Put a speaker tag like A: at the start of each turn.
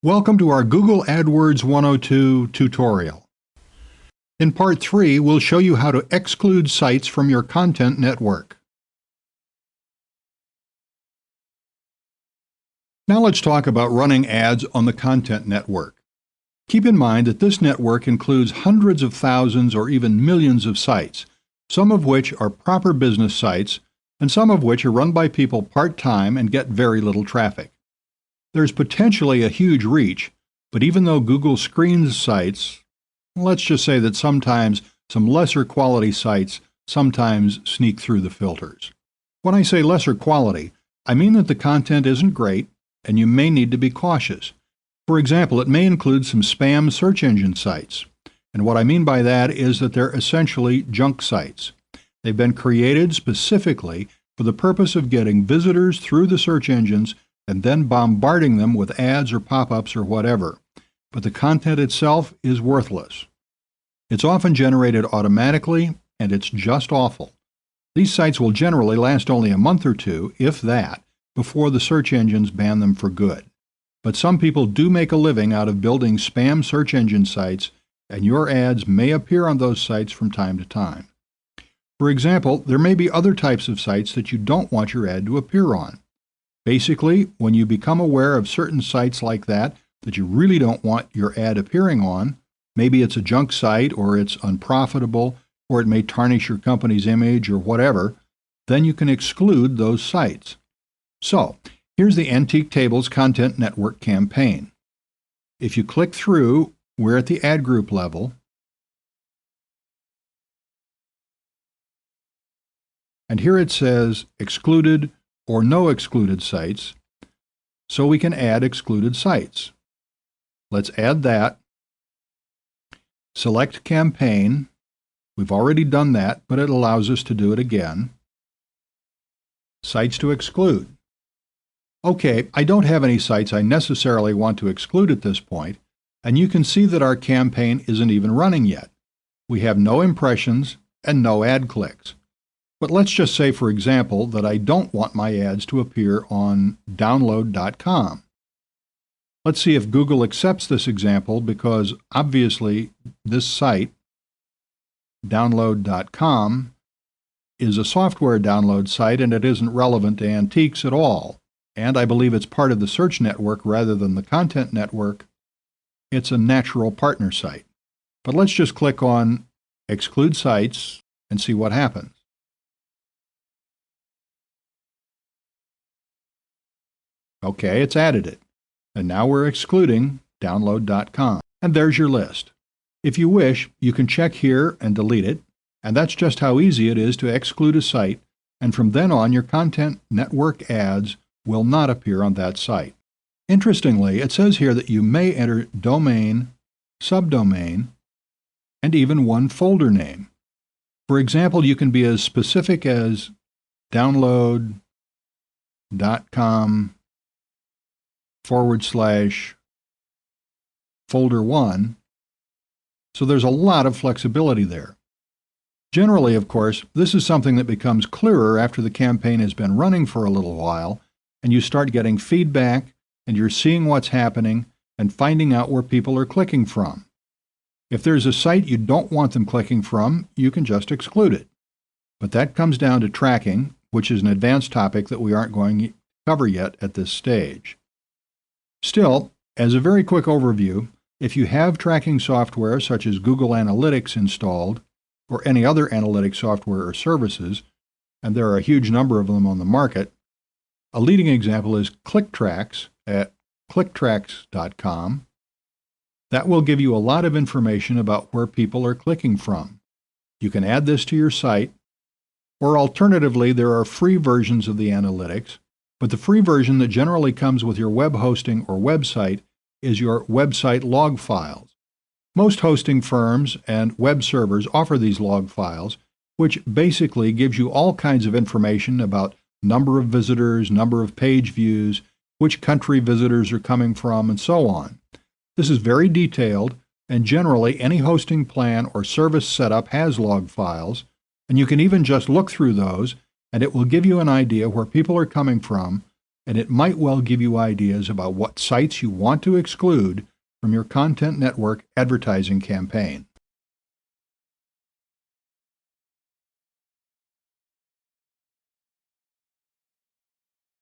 A: Welcome to our Google AdWords 102 tutorial. In Part 3, we'll show you how to exclude sites from your content network. Now let's talk about running ads on the content network. Keep in mind that this network includes hundreds of thousands or even millions of sites, some of which are proper business sites, and some of which are run by people part-time and get very little traffic. There's potentially a huge reach, but even though Google screens sites, let's just say that sometimes some lesser quality sites sometimes sneak through the filters. When I say lesser quality, I mean that the content isn't great and you may need to be cautious. For example, it may include some spam search engine sites. And what I mean by that is that they're essentially junk sites. They've been created specifically for the purpose of getting visitors through the search engines and then bombarding them with ads or pop-ups or whatever. But the content itself is worthless. It's often generated automatically, and it's just awful. These sites will generally last only a month or two, if that, before the search engines ban them for good. But some people do make a living out of building spam search engine sites, and your ads may appear on those sites from time to time. For example, there may be other types of sites that you don't want your ad to appear on. Basically, when you become aware of certain sites like that you really don't want your ad appearing on, maybe it's a junk site or it's unprofitable or it may tarnish your company's image or whatever, then you can exclude those sites. So, here's the Antique Tables Content Network campaign. If you click through, we're at the ad group level, and here it says excluded or no excluded sites, so we can add excluded sites. Let's add that. Select campaign. We've already done that, but it allows us to do it again. Sites to exclude. Okay, I don't have any sites I necessarily want to exclude at this point, and you can see that our campaign isn't even running yet. We have no impressions and no ad clicks. But let's just say, for example, that I don't want my ads to appear on download.com. Let's see if Google accepts this example, because obviously this site, download.com, is a software download site and it isn't relevant to antiques at all. And I believe it's part of the search network rather than the content network. It's a natural partner site. But let's just click on Exclude Sites and see what happens. Okay, it's added it. And now we're excluding download.com. And there's your list. If you wish, you can check here and delete it. And that's just how easy it is to exclude a site. And from then on, your content network ads will not appear on that site. Interestingly, it says here that you may enter domain, subdomain, and even one folder name. For example, you can be as specific as download.com/folder1. So there's a lot of flexibility there. Generally, of course, this is something that becomes clearer after the campaign has been running for a little while, and you start getting feedback, and you're seeing what's happening and finding out where people are clicking from. If there's a site you don't want them clicking from, you can just exclude it. But that comes down to tracking, which is an advanced topic that we aren't going to cover yet at this stage. Still, as a very quick overview, if you have tracking software such as Google Analytics installed, or any other analytics software or services, and there are a huge number of them on the market, a leading example is ClickTracks at clicktracks.com. That will give you a lot of information about where people are clicking from. You can add this to your site, or alternatively, there are free versions of the analytics, but the free version that generally comes with your web hosting or website is your website log files. Most hosting firms and web servers offer these log files, which basically gives you all kinds of information about number of visitors, number of page views, which country visitors are coming from, and so on. This is very detailed, and generally any hosting plan or service setup has log files, and you can even just look through those, and it will give you an idea where people are coming from and it might well give you ideas about what sites you want to exclude from your content network advertising campaign.